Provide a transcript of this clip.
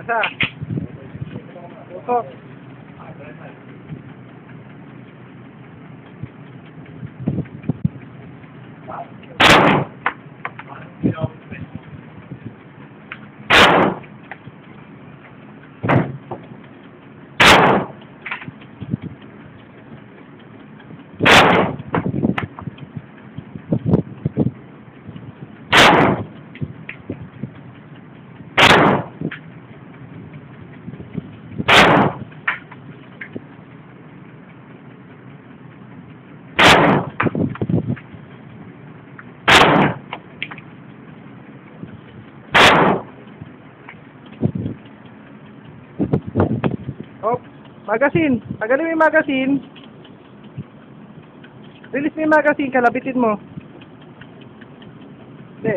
Asa? Usok. Oh, magazine. Tagalin mo yung magazine. Release mo yung magazine, kalabitin mo. Hindi.